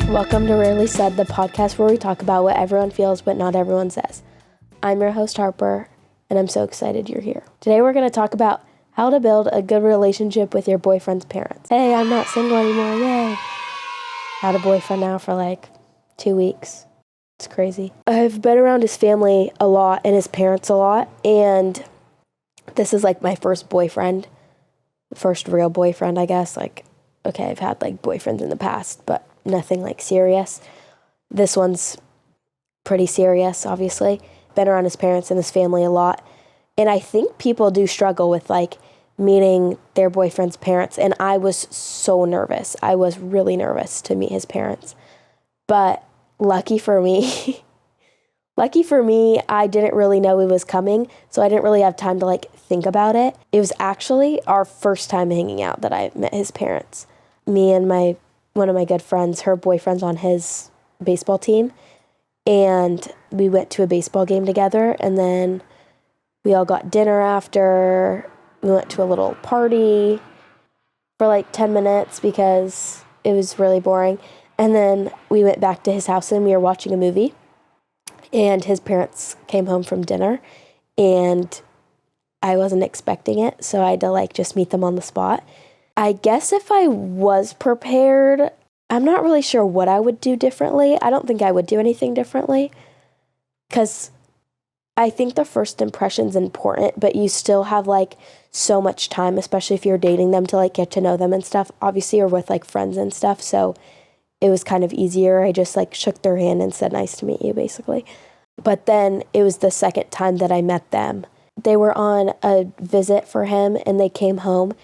Welcome to Rarely Said, the podcast where we talk about what everyone feels but not everyone says. I'm your host, Harper, and I'm so excited you're here. Today we're going to talk about how to build a good relationship with your boyfriend's parents. Hey, I'm not single anymore, yay. Had a boyfriend now for like 2 weeks. It's crazy. I've been around his family a lot and his parents a lot, and this is like my first boyfriend, first real boyfriend, I guess. Like, okay, I've had like boyfriends in the past, but nothing like serious. This one's pretty serious, obviously. Been around his parents and his family a lot. And I think people do struggle with like meeting their boyfriend's parents. And I was so nervous. I was really nervous to meet his parents. But lucky for me, I didn't really know it was coming. So I didn't really have time to like think about it. It was actually our first time hanging out that I met his parents. Me and one of my good friends, her boyfriend's on his baseball team. And we went to a baseball game together, and then we all got dinner after. We went to a little party for like 10 minutes because it was really boring. And then we went back to his house and we were watching a movie. And his parents came home from dinner, and I wasn't expecting it, so I had to like just meet them on the spot. I guess if I was prepared, I'm not really sure what I would do differently. I don't think I would do anything differently because I think the first impression's important, but you still have like so much time, especially if you're dating them, to like get to know them and stuff. Obviously, you're with like friends and stuff, so it was kind of easier. I just like shook their hand and said, "Nice to meet you," basically. But then it was the second time that I met them. They were on a visit for him and they came home,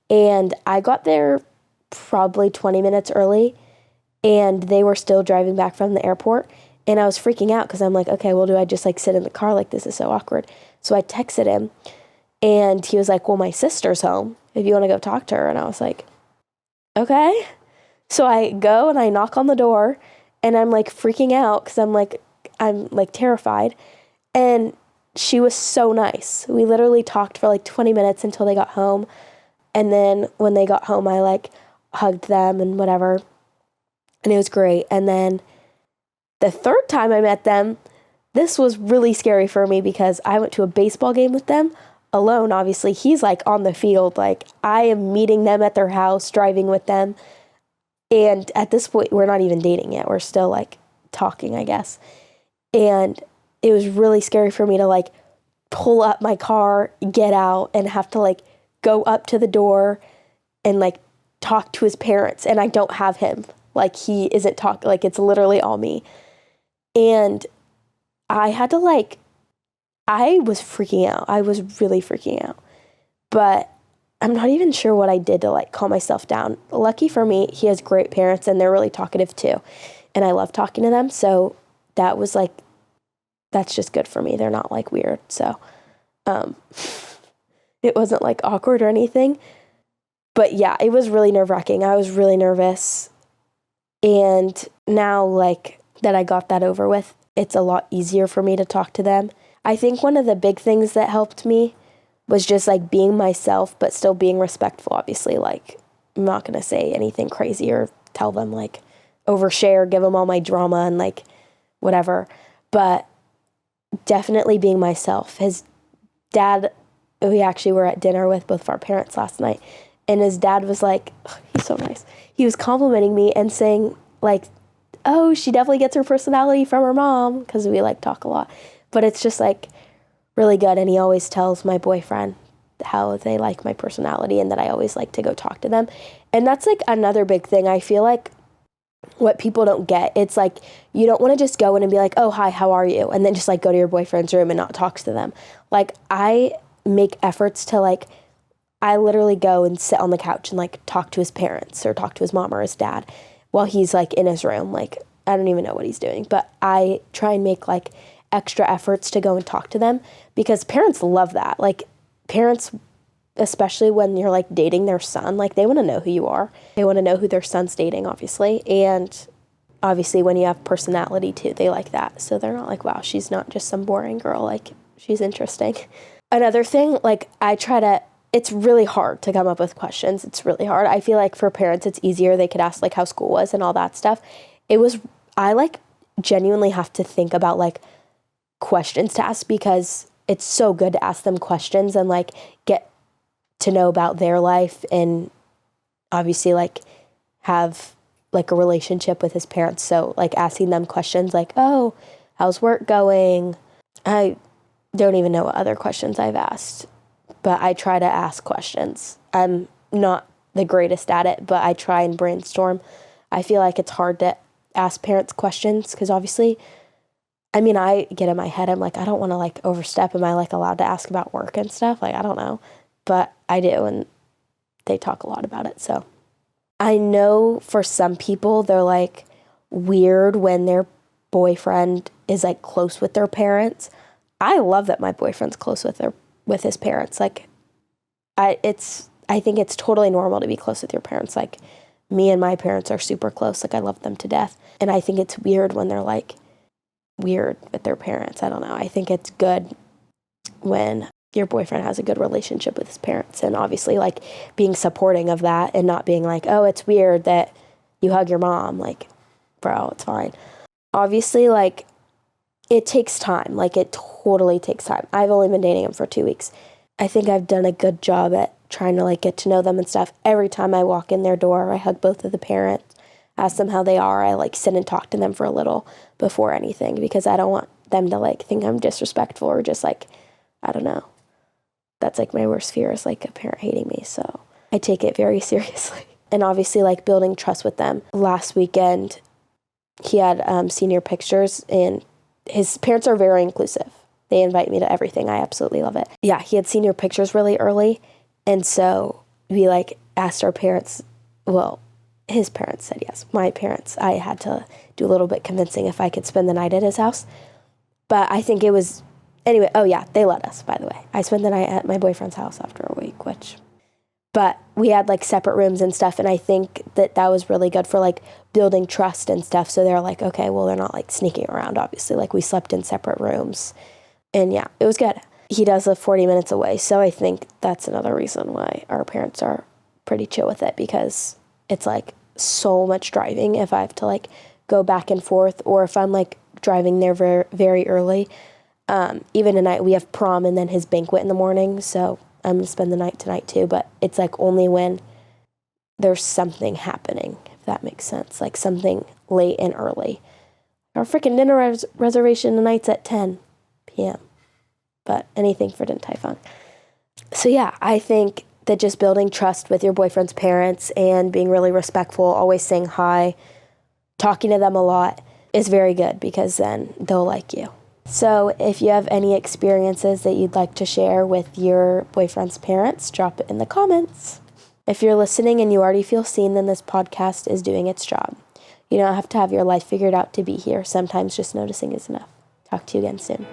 and I got there probably 20 minutes early, and they were still driving back from the airport, and I was freaking out because I'm like, okay, well, do I just like sit in the car? Like, this is so awkward. So I texted him, and he was like, well, my sister's home if you want to go talk to her. And I was like, okay. So I go and I knock on the door, and I'm like freaking out because I'm like terrified, and she was so nice. We literally talked for like 20 minutes until they got home. And then when they got home, I like hugged them and whatever. And it was great. And then the third time I met them, this was really scary for me because I went to a baseball game with them alone. Obviously, he's like on the field. Like, I am meeting them at their house, driving with them. And at this point, we're not even dating yet. We're still like talking, I guess. And it was really scary for me to like pull up my car, get out, and have to like go up to the door and like talk to his parents. And I don't have him. Like, he isn't talking. Like, it's literally all me. And I had to like, I was freaking out. I was really freaking out. But I'm not even sure what I did to like calm myself down. Lucky for me, he has great parents and they're really talkative too. And I love talking to them. So that was like, that's just good for me. They're not like weird. So it wasn't like awkward or anything. But yeah, it was really nerve-wracking. I was really nervous. And now like that I got that over with, it's a lot easier for me to talk to them. I think one of the big things that helped me was just like being myself, but still being respectful, obviously. Like, I'm not going to say anything crazy or tell them like overshare, give them all my drama and like whatever. But definitely being myself. His dad, we actually were at dinner with both of our parents last night, and his dad was like, oh, he's so nice. He was complimenting me and saying like, oh, she definitely gets her personality from her mom, because we like talk a lot. But it's just like really good. And he always tells my boyfriend how they like my personality and that I always like to go talk to them. And that's like another big thing. I feel like what people don't get, it's like you don't want to just go in and be like, oh, hi, how are you? And then just like go to your boyfriend's room and not talk to them. Like, I make efforts to like, I literally go and sit on the couch and like talk to his parents or talk to his mom or his dad while he's like in his room. Like, I don't even know what he's doing, but I try and make like extra efforts to go and talk to them, because parents love that. Like, parents, especially when you're like dating their son, like they want to know who you are. They want to know who their son's dating, obviously. And obviously when you have personality too, they like that. So they're not like, wow, she's not just some boring girl. Like, she's interesting. Another thing, like it's really hard to come up with questions. It's really hard. I feel like for parents, it's easier. They could ask like how school was and all that stuff. I like genuinely have to think about like questions to ask, because it's so good to ask them questions and like get to know about their life, and obviously like have like a relationship with his parents. So like asking them questions like, oh, how's work going? I don't even know what other questions I've asked, but I try to ask questions. I'm not the greatest at it, but I try and brainstorm. I feel like it's hard to ask parents questions because obviously, I mean, I get in my head, I'm like, I don't want to like overstep. Am I like allowed to ask about work and stuff? Like, I don't know, but I do, and they talk a lot about it. So I know for some people, they're like weird when their boyfriend is like close with their parents. I love that my boyfriend's close with his parents. Like, I think it's totally normal to be close with your parents. Like, me and my parents are super close. Like, I love them to death. And I think it's weird when they're like weird with their parents. I don't know. I think it's good when your boyfriend has a good relationship with his parents, and obviously like being supporting of that and not being like, oh, it's weird that you hug your mom. Like, bro, it's fine. Obviously, like, it takes time. Like, it totally takes time. I've only been dating him for 2 weeks. I think I've done a good job at trying to like get to know them and stuff. Every time I walk in their door, I hug both of the parents, ask them how they are. I like sit and talk to them for a little before anything, because I don't want them to like think I'm disrespectful or just like, I don't know. That's like my worst fear, is like a parent hating me. So I take it very seriously. And obviously like building trust with them. Last weekend, he had senior pictures, and his parents are very inclusive. They invite me to everything. I absolutely love it. Yeah, he had senior pictures really early. And so we like asked our parents, well, his parents said yes. My parents, I had to do a little bit convincing if I could spend the night at his house. But I think it was, anyway, oh yeah, they let us, by the way. I spent the night at my boyfriend's house after a week, but we had like separate rooms and stuff. And I think that was really good for like building trust and stuff. So they're like, okay, well, they're not like sneaking around, obviously. Like, we slept in separate rooms. And yeah, it was good. He does live 40 minutes away. So I think that's another reason why our parents are pretty chill with it, because it's like so much driving if I have to like go back and forth, or if I'm like driving there very, very early. Even tonight, we have prom and then his banquet in the morning. So I'm going to spend the night tonight too. But it's like only when there's something happening, if that makes sense. Like something late and early. Our freaking dinner reservation tonight's at 10 p.m. But anything for Din Tai Fung. So yeah, I think that just building trust with your boyfriend's parents and being really respectful, always saying hi, talking to them a lot is very good, because then they'll like you. So if you have any experiences that you'd like to share with your boyfriend's parents, drop it in the comments. If you're listening and you already feel seen, then this podcast is doing its job. You don't have to have your life figured out to be here. Sometimes just noticing is enough. Talk to you again soon.